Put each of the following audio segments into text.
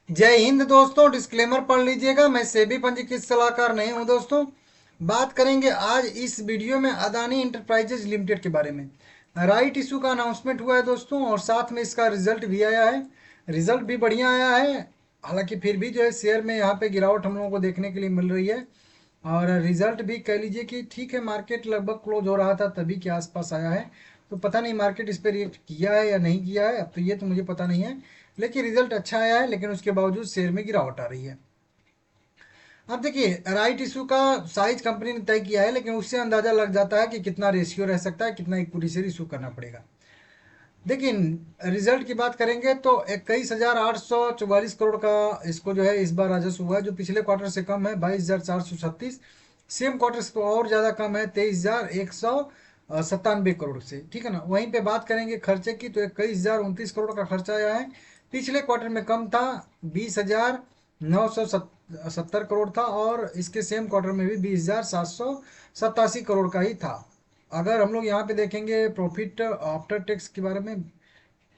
जय हिंद दोस्तों। डिस्क्लेमर पढ़ लीजिएगा, मैं सेबी पंजीकृत सलाहकार नहीं हूं दोस्तों। बात करेंगे आज इस वीडियो में अदानी इंटरप्राइजेज लिमिटेड के बारे में। राइट इशू का अनाउंसमेंट हुआ है दोस्तों, और साथ में इसका रिजल्ट भी आया है। रिजल्ट भी बढ़िया आया है, हालांकि फिर भी जो है शेयर में यहाँ पे गिरावट हम लोगों को देखने के लिए मिल रही है। और रिजल्ट भी कह लीजिए कि ठीक है, मार्केट लगभग क्लोज हो रहा था तभी के आसपास आया है। तो पता नहीं मार्केट इस पर रिएक्ट किया है या नहीं किया है, अब तो ये तो मुझे पता नहीं है। लेकिन रिजल्ट अच्छा आया है, लेकिन उसके बावजूद शेयर में गिरावट आ रही है। अब देखिए, राइट इशू का साइज कंपनी ने तय किया है, लेकिन उससे अंदाजा लग जाता है कि कितना रेशियो रह सकता है, कितना इक्विटी शेयर इशू करना पड़ेगा। देखिए, रिजल्ट की बात करेंगे तो 21,844 करोड़ का इसको जो है इस बार राजस्व हुआ है, जो पिछले क्वार्टर से कम है 22,436। सेम क्वार्टर से तो और ज़्यादा कम है 23,197 करोड़ से, ठीक है ना। वहीं पे बात करेंगे खर्चे की, तो 21,029 करोड़ का खर्चा आया है। पिछले क्वार्टर में कम था, 20,970 करोड़ था, और इसके सेम क्वार्टर में भी 20,787 करोड़ का ही था। अगर हम लोग यहाँ पे देखेंगे प्रॉफिट आफ्टर टैक्स के बारे में,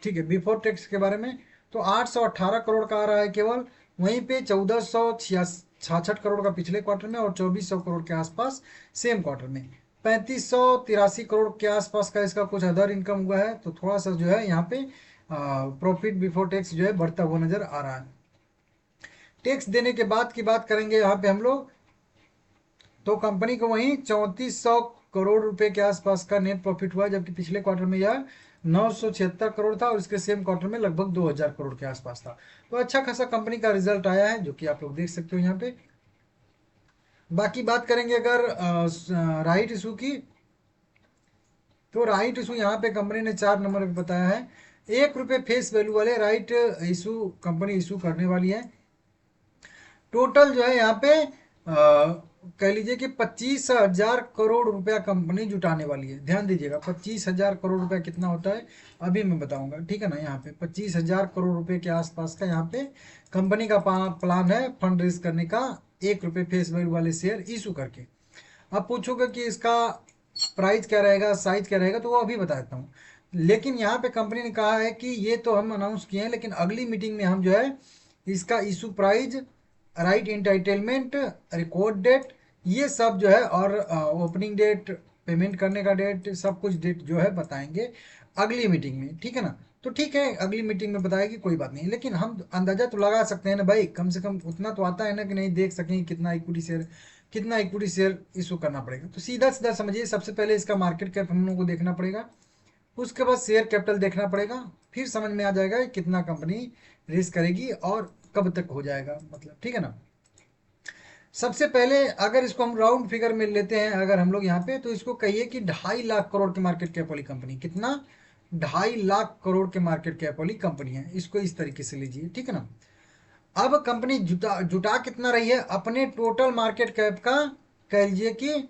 ठीक है, बिफोर टैक्स के बारे में, तो 818 करोड़ का आ रहा है केवल। वहीं पे 1,466 करोड़ का पिछले क्वार्टर में, और 2,400 करोड़ के आसपास सेम क्वार्टर में। 3,583 करोड़ के आसपास का इसका कुछ अदर इनकम हुआ है, तो थोड़ा सा जो है यहाँ पे प्रॉफिट बिफोर टैक्स जो है बढ़ता हुआ नजर आ रहा है। टैक्स देने के बाद की बात करेंगे यहाँ पे हम लोग, तो कंपनी को वहीं 3,400 करोड़ रुपए के आसपास का नेट प्रॉफिट हुआ, जबकि पिछले क्वार्टर में यह 976 करोड़ था, और इसके सेम क्वार्टर में लगभग 2,000 करोड़ के आसपास था। तो अच्छा खासा कंपनी का रिजल्ट आया है, जो कि आप लोग देख सकते हो यहाँ पे। बाकी बात करेंगे अगर राइट इशू की, तो राइट इशू यहाँ पे कंपनी ने 4 नंबर पे बताया है। 1 रुपये फेस वैल्यू वाले राइट इशू कंपनी इशू करने वाली है। टोटल जो है यहाँ पे कह लीजिए कि 25,000 करोड़ रुपया कंपनी जुटाने वाली है। ध्यान दीजिएगा, 25,000 करोड़ रुपया कितना होता है अभी मैं बताऊंगा, ठीक है ना। यहाँ पे 25,000 करोड़ रुपए के आसपास का यहाँ पे कंपनी का प्लान है फंड रेज करने का, 1 रुपये फेस वैल्यू वाले शेयर इशू करके। अब पूछोगे कि इसका प्राइस क्या रहेगा, साइज क्या रहेगा, तो वो अभी बता देता हूँ। लेकिन यहाँ पे कंपनी ने कहा है कि ये तो हम अनाउंस किए हैं, लेकिन अगली मीटिंग में हम जो है इसका issue price, right entitlement, record date, ये सब जो है, और ओपनिंग डेट, पेमेंट करने का डेट, सब कुछ डेट जो है बताएंगे अगली मीटिंग में, ठीक है ना। तो ठीक है, अगली मीटिंग में बताएगी, कोई बात नहीं, लेकिन हम अंदाजा तो लगा सकते हैं ना भाई, कम से कम उतना तो आता है ना, कि नहीं देख सकेंगे कितना इक्विटी शेयर इशू करना पड़ेगा। तो सीधा सीधा समझिए, सबसे पहले इसका मार्केट कैप हम लोगों को देखना पड़ेगा, उसके बाद शेयर कैपिटल देखना पड़ेगा, फिर समझ में आ जाएगा कि कितना कंपनी रेस करेगी और कब तक हो जाएगा, मतलब, ठीक है ना। सबसे पहले अगर इसको हम राउंड फिगर में लेते हैं, अगर हम लोग यहाँ पे, तो इसको कहिए कि 2.5 लाख करोड़ की मार्केट कैप वाली कंपनी, कितना, 2.5 लाख करोड़ के मार्केट कैप वाली कंपनी है। इसको इस तरीके से लीजिए, ठीक है ना। अब कंपनी जुटा जुटा कितना रही है अपने टोटल मार्केट कैप का, कह लीजिए कि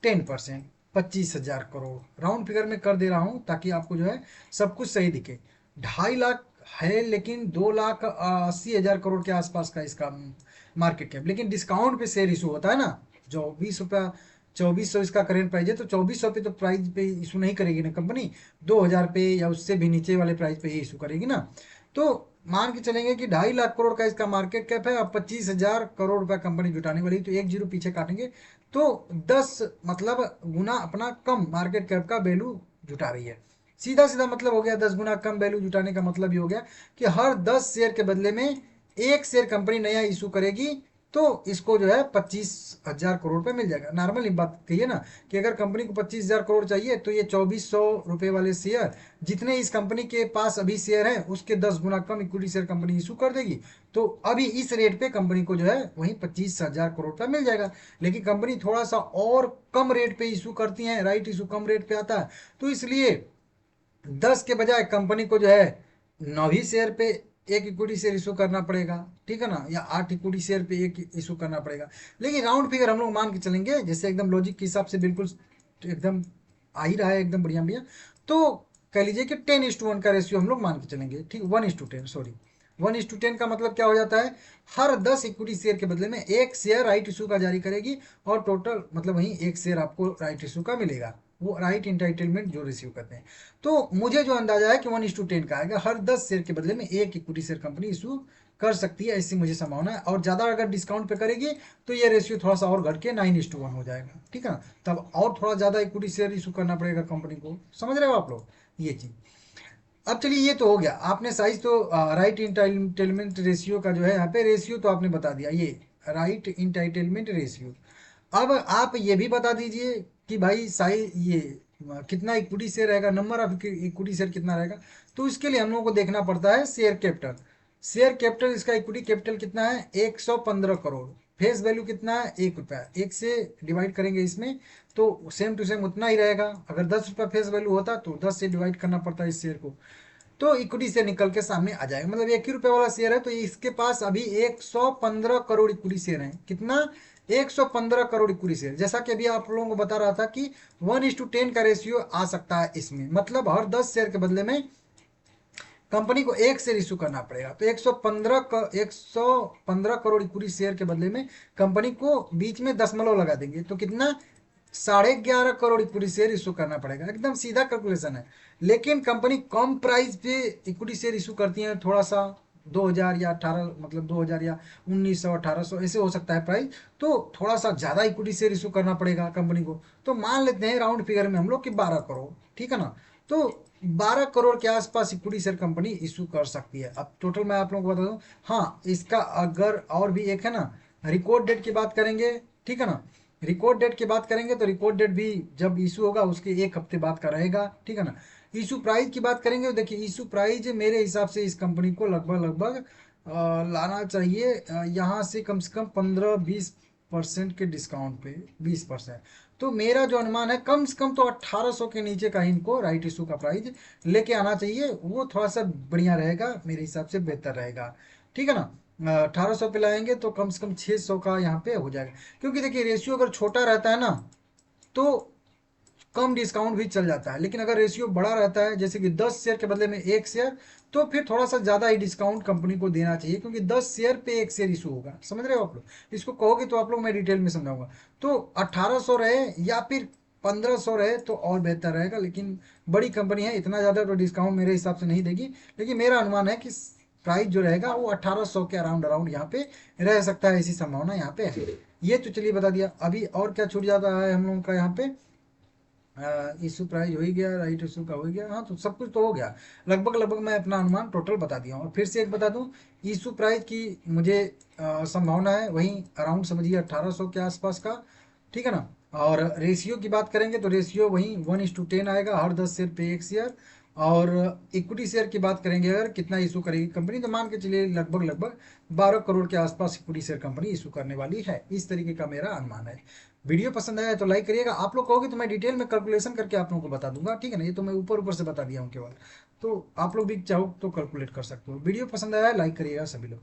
10%, 25,000 करोड़। राउंड फिगर में कर दे रहा हूं ताकि आपको जो है सब कुछ सही दिखे। 2.5 लाख है, लेकिन 2,80,000 करोड़ के आसपास का इसका मार्केट कैप, लेकिन डिस्काउंट पे शेयर इशू होता है ना, जो 20 रुपया, 2,400 इसका करेंट प्राइस है, तो 2,400 पे तो प्राइस पे इशू नहीं करेगी ना कंपनी, 2,000 पे या उससे भी नीचे वाले प्राइस पे ही इशू करेगी ना। तो मान के चलेंगे कि 2.5 लाख करोड़ का इसका मार्केट कैप है, अब 25,000 करोड़ रुपया कंपनी जुटाने वाली, तो एक जीरो पीछे काटेंगे, तो 10 मतलब गुना अपना कम मार्केट कैप का वैल्यू जुटा रही है। सीधा सीधा मतलब हो गया, 10 गुना कम वैल्यू जुटाने का मतलब ही हो गया कि हर 10 शेयर के बदले में एक शेयर कंपनी नया इशू करेगी, तो इसको जो है 25,000 करोड़ रुपये मिल जाएगा। नॉर्मल बात कहिए ना, कि अगर कंपनी को 25,000 करोड़ चाहिए, तो ये 2,400 रुपये वाले शेयर, जितने इस कंपनी के पास अभी शेयर हैं उसके 10 गुना कम इक्विटी शेयर कंपनी इशू कर देगी, तो अभी इस रेट पे कंपनी को जो है वही 25,000 करोड़ का मिल जाएगा। लेकिन कंपनी थोड़ा सा और कम रेट पे इशू करती है, राइट इशू कम रेट पे आता है, तो इसलिए 10 के बजाय कंपनी को जो है 9 ही शेयर पे एक इक्विटी शेयर इशू करना पड़ेगा, ठीक है ना, या 8 इक्विटी शेयर पे एक इशू करना पड़ेगा। लेकिन राउंड फिगर हम लोग मान के चलेंगे, जैसे एकदम लॉजिक के हिसाब से बिल्कुल एकदम आ ही रहा है, एकदम बढ़िया बढ़िया। तो कह लीजिए कि 10:1 का रेशियो हम लोग मान के चलेंगे, ठीक, 1:10, सॉरी, 1:10 का मतलब क्या हो जाता है, हर 10 इक्विटी शेयर के बदले में एक शेयर राइट इशू का जारी करेगी, और टोटल मतलब वही एक शेयर आपको राइट इशू का मिलेगा, वो राइट इंटाइटलमेंट जो रिसीव करते हैं। तो मुझे जो अंदाजा है कि 1:10 का आएगा, हर 10 शेयर के बदले में एक इक्विटी शेयर कंपनी इशू कर सकती है, ऐसी मुझे संभावना है। और ज़्यादा अगर डिस्काउंट पे करेगी तो ये रेशियो थोड़ा सा और घट के 9:1 हो जाएगा, ठीक है ना। तब और थोड़ा ज़्यादा इक्विटी शेयर इशू करना पड़ेगा कंपनी को, समझ रहे हो आप लोग ये चीज़। अब चलिए, ये तो हो गया, आपने साइज तो राइट इंटाइटलमेंट रेशियो का जो है यहाँ पे रेशियो तो आपने बता दिया, ये राइट इंटाइटलमेंट रेशियो। अब आप ये भी बता दीजिए कि भाई साइज ये कितना इक्विटी शेयर रहेगा, नंबर ऑफ इक्विटी शेयर कितना रहेगा। तो इसके लिए हम लोगों को देखना पड़ता है शेयर कैपिटल। शेयर कैपिटल, इसका इक्विटी कैपिटल कितना है, 115 करोड़। फेस वैल्यू कितना है, 1 रुपया। 1 से डिवाइड करेंगे इसमें तो सेम टू सेम उतना ही रहेगा। अगर 10 रुपया फेस वैल्यू होता तो 10 से डिवाइड करना पड़ता है इस शेयर को, तो इक्विटी शेयर निकल के सामने आ जाएगा। मतलब 1 ही रुपये वाला शेयर है तो इसके पास अभी 115 करोड़ इक्विटी शेयर है। कितना, 115 करोड़ इक्विटी शेयर। जैसा कि अभी आप लोगों को बता रहा था कि 1:10 का रेशियो आ सकता है इसमें, मतलब हर 10 शेयर के बदले में कंपनी को 1 शेयर इशू करना पड़ेगा। तो 115 करोड़ इक्विटी शेयर के बदले में कंपनी को बीच में दशमलव लगा देंगे तो कितना, 11.5 करोड़ इक्विटी शेयर इशू करना पड़ेगा। एकदम सीधा कैलकुलेशन है। लेकिन कंपनी कम प्राइस पे इक्विटी शेयर इशू करती है, थोड़ा सा 2000 या 18, मतलब 2000 या 1900 1800 ऐसे हो सकता है प्राइस, तो थोड़ा सा ज़्यादा इक्विटी शेयर इशू करना पड़ेगा कंपनी को। तो मान लेते हैं राउंड फिगर में हम लोग कि 12 करोड़, ठीक है ना। तो 12 करोड़ के आसपास इक्विटी शेयर कंपनी इशू कर सकती है। अब टोटल मैं आप लोगों को बता दूं, हाँ इसका अगर और भी एक है ना, रिकॉर्ड डेट की बात करेंगे, ठीक है ना। रिकॉर्ड डेट की बात करेंगे तो रिकॉर्ड डेट भी जब इशू होगा उसके 1 हफ्ते बाद का रहेगा, ठीक है ना। इशू प्राइस की बात करेंगे तो देखिए, इशू प्राइस मेरे हिसाब से इस कंपनी को लगभग लगभग लाना चाहिए यहाँ से कम 15-20% के डिस्काउंट पे, 20%। तो मेरा जो अनुमान है, कम से कम तो 1800 के नीचे का इनको राइट इशू का प्राइस लेके आना चाहिए। वो थोड़ा सा बढ़िया रहेगा, मेरे हिसाब से बेहतर रहेगा, ठीक है ना। 1800 पे लाएंगे तो कम से कम 600 का यहाँ पे हो जाएगा। क्योंकि देखिए, रेशियो अगर छोटा रहता है ना तो कम डिस्काउंट भी चल जाता है। लेकिन अगर रेशियो बड़ा रहता है, जैसे कि 10 शेयर के बदले में 1 शेयर, तो फिर थोड़ा सा ज़्यादा ही डिस्काउंट कंपनी को देना चाहिए, क्योंकि 10 शेयर पे 1 शेयर इशू होगा। समझ रहे हो आप लोग, इसको कहोगे तो आप लोग मैं डिटेल में समझाऊंगा। तो 1800 रहे या फिर 1500 रहे तो और बेहतर रहेगा। लेकिन बड़ी कंपनी है, इतना ज़्यादा तो डिस्काउंट मेरे हिसाब से नहीं देगी। लेकिन मेरा अनुमान है कि प्राइस जो रहेगा वो 1800 के अराउंड अराउंड यहाँ पे रह सकता है, ऐसी संभावना यहाँ पे है। ये तो चलिए बता दिया। अभी और क्या छूट जाता है हम लोगों का यहाँ पे, इशू प्राइस हो ही गया, राइट इशू का हो गया, हाँ तो सब कुछ तो हो गया। लगभग लगभग मैं अपना अनुमान टोटल बता दिया हूँ। और फिर से एक बता दूँ, इशू प्राइस की मुझे संभावना है वहीं अराउंड समझिए 1800 के आसपास का, ठीक है ना। और रेशियो की बात करेंगे तो रेशियो वहीं 1:10 आएगा, हर 10 शेयर पे 1 शेयर। और इक्विटी शेयर की बात करेंगे, अगर कितना इशू करेगी कंपनी, तो मान के चलिए लगभग लगभग 12 करोड़ के आसपास इक्विटी शेयर कंपनी इशू करने वाली है। इस तरीके का मेरा अनुमान है। वीडियो पसंद आया तो लाइक करिएगा। आप लोग कहोगे तो मैं डिटेल में कैलकुलेशन करके आप लोगों को बता दूंगा, ठीक है ना। ये तो मैं ऊपर ऊपर से बता दिया हूँ केवल, तो आप लोग भी चाहो तो कैलकुलेट कर सकते हो। वीडियो पसंद आया है लाइक करिएगा सभी लोग।